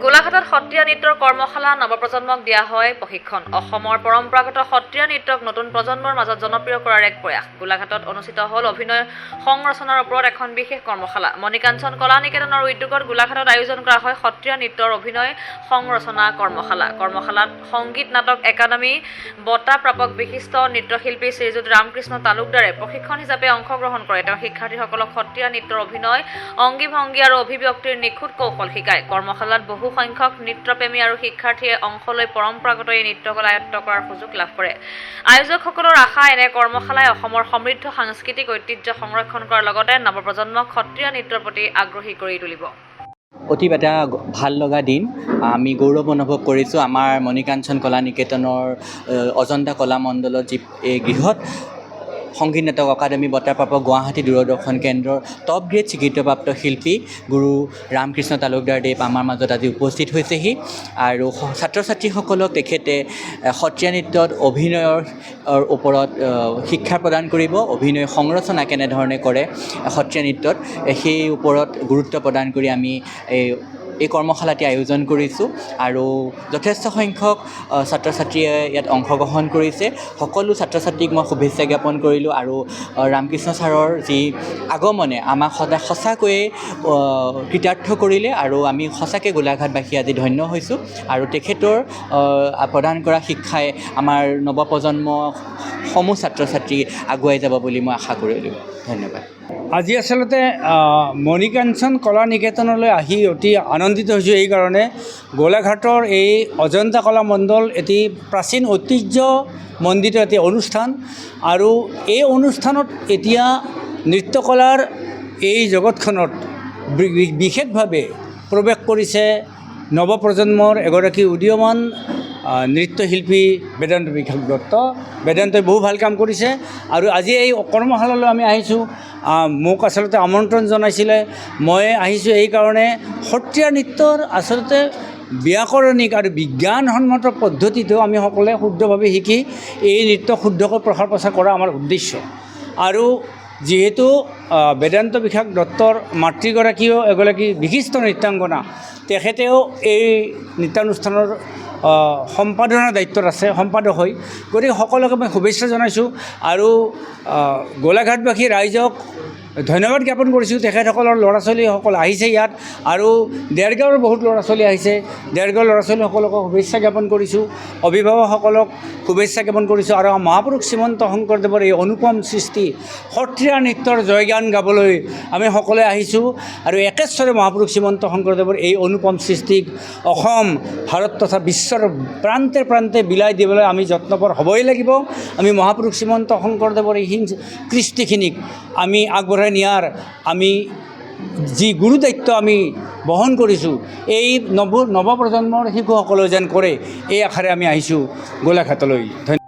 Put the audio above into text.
গোলাঘাটত সত্ৰীয়া নৃত্যৰ কৰ্মশালা নৱপ্ৰজন্মক দিয়া হয় প্ৰশিক্ষণ। অসমৰ পৰম্পৰাগত সত্ৰীয়া নৃত্যক নতুন প্ৰজন্মৰ মাজত জনপ্ৰিয় কৰাৰ এক প্ৰয়াস। গোলাঘাটত অনুষ্ঠিত হ'ল অভিনয় সংৰচনাৰ ওপৰত এখন বিশেষ কৰ্মশালা। মণিকাঞ্চন কলা নিকেতনৰ উদ্যোগত গোলাঘাটত আয়োজন কৰা হয় সত্ৰীয়া নৃত্যৰ অভিনয় সংৰচনা কৰ্মশালা। কৰ্মশালাত সংগীত নাটক একাডেমী বঁটা প্ৰাপক বিশিষ্ট নৃত্যশিল্পী শ্ৰীযুত ৰামকৃষ্ণ তালুকদাৰে প্ৰশিক্ষণ হিচাপে অংশগ্ৰহণ কৰে। তেওঁ শিক্ষাৰ্থীসকলক সত্ৰীয়া নৃত্যৰ অভিনয়, অংগী ভংগী আৰু অভিব্যক্তিৰ নিখুঁত কৌশল শিকায়। কৰ্মশালাত বহু সংখ্যক নৃত্যপ্ৰেমী আৰু শিক্ষাৰ্থীয়ে অংশ লৈ পৰম্পৰাগত এই নৃত্যকলা আয়ত্ত কৰাৰ সুযোগ লাভ কৰে। আয়োজকসকলৰ আশা, এনে কৰ্মশালাই অসমৰ সমৃদ্ধ সাংস্কৃতিক ঐতিহ্য সংৰক্ষণ কৰাৰ লগতে নৱপ্ৰজন্মক সত্ৰীয়া নৃত্যৰ প্ৰতি আগ্ৰহী কৰি তুলিব। অতি এটা ভাল লগা দিন। আমি গৌৰৱ অনুভৱ কৰিছোঁ আমাৰ মণিকাঞ্চন কলা নিকেতনৰ অজন্তা কলা মণ্ডলত যি এই গৃহত সংগীত নাটক একাডেমী বঁটা প্ৰাপক গুৱাহাটী দূৰদৰ্শন কেন্দ্ৰৰ টপ গ্ৰেড স্বীকৃতিপ্ৰাপ্ত শিল্পী গুৰু ৰামকৃষ্ণ তালুকদাৰদেৱ আমাৰ মাজত আজি উপস্থিত হৈছেহি আৰু ছাত্ৰ ছাত্ৰীসকলক তেখেতে সত্ৰীয়া নৃত্যত অভিনয়ৰ ওপৰত শিক্ষা প্ৰদান কৰিব। অভিনয় সংৰচনা কেনেধৰণে কৰে সত্ৰীয়া নৃত্যত সেই ওপৰত গুৰুত্ব প্ৰদান কৰি আমি এই কৰ্মশালাটি আয়োজন কৰিছোঁ আৰু যথেষ্ট সংখ্যক ছাত্ৰ ছাত্ৰীয়ে ইয়াত অংশগ্ৰহণ কৰিছে। সকলো ছাত্ৰ ছাত্ৰীক মই শুভেচ্ছা জ্ঞাপন কৰিলোঁ আৰু ৰামকৃষ্ণ ছাৰৰ যি আগমনে আমাক সদায় সঁচাকৈয়ে কৃতাৰ্থ কৰিলে আৰু আমি সঁচাকৈ গোলাঘাটবাসী আজি ধন্য হৈছোঁ আৰু তেখেতৰ প্ৰদান কৰা শিক্ষাই আমাৰ নৱপ্ৰজন্ম সমূহ ছাত্ৰ ছাত্ৰী আগুৱাই যাব বুলি মই আশা কৰিলোঁ। ধন্যবাদ। আজি আচলতে মণিকাঞ্চন কলা নিকেতনলৈ আহি অতি আনন্দিত হৈছোঁ এই কাৰণে, গোলাঘাটৰ এই অজন্তা কলা মণ্ডল এটি প্ৰাচীন ঐতিহ্যমণ্ডিত এটি অনুষ্ঠান আৰু এই অনুষ্ঠানত এতিয়া নৃত্যকলাৰ এই জগতখনত বিশেষভাৱে প্ৰৱেশ কৰিছে নৱপ্ৰজন্মৰ এগৰাকী উদীয়মান নৃত্যশিল্পী বেদান্ত বিশাল দত্ত। বেদান্তই বহু ভাল কাম কৰিছে আৰু আজি এই কৰ্মশালালৈ আমি আহিছোঁ। মোক আচলতে আমন্ত্ৰণ জনাইছিলে, মই আহিছোঁ এই কাৰণে সত্ৰীয়া নৃত্যৰ আচলতে ব্যাকৰণিক আৰু বিজ্ঞানসন্মত পদ্ধতিটো আমি সকলোৱে শুদ্ধভাৱে শিকি এই নৃত্য শুদ্ধকৈ প্ৰসাৰ প্ৰচাৰ কৰা আমাৰ উদ্দেশ্য। আৰু যিহেতু বেদান্ত বিশাল দত্তৰ মাতৃগৰাকীও এগৰাকী বিশিষ্ট নৃত্যাংগনা, তেখেতেও এই নৃত্যানুষ্ঠানৰ সম্পাদনাৰ দায়িত্বত আছে, সম্পাদক হৈ। গতিকে সকলোকে মই শুভেচ্ছা জনাইছোঁ আৰু গোলাঘাটবাসী ৰাইজক ধন্যবাদ জ্ঞাপন কৰিছোঁ। তেখেতসকলৰ ল'ৰা ছোৱালীসকল আহিছে ইয়াত আৰু দেৰগাঁৱৰ বহুত ল'ৰা ছোৱালী আহিছে। দেৰগাঁৱৰ ল'ৰা ছোৱালীসকলকো শুভেচ্ছা জ্ঞাপন কৰিছোঁ, অভিভাৱকসকলক শুভেচ্ছা জ্ঞাপন কৰিছোঁ আৰু মহাপুৰুষ শ্ৰীমন্ত শংকৰদেৱৰ এই অনুপম সৃষ্টি সত্ৰীয়া নৃত্যৰ জয়গান গাবলৈ আমি সকলোৱে আহিছোঁ আৰু একেশ্বৰে মহাপুৰুষ শ্ৰীমন্ত শংকৰদেৱৰ এই অনুপম সৃষ্টিক অসম, ভাৰত তথা বিশ্বৰ প্ৰান্তে প্ৰান্তে বিলাই দিবলৈ আমি যত্নপৰ হ'বই লাগিব। আমি মহাপুৰুষ শ্ৰীমন্ত শংকৰদেৱৰ এই কৃষ্টিখিনিক আমি আগবঢ়াই নিয়াৰ আমি যি গুৰু দায়িত্ব আমি বহন কৰিছোঁ, এই নৱপ্ৰজন্মৰ শিশুসকলেও যেন কৰে, এই আশাৰে আমি আহিছোঁ গোলাঘাটলৈ। ধন্যবাদ।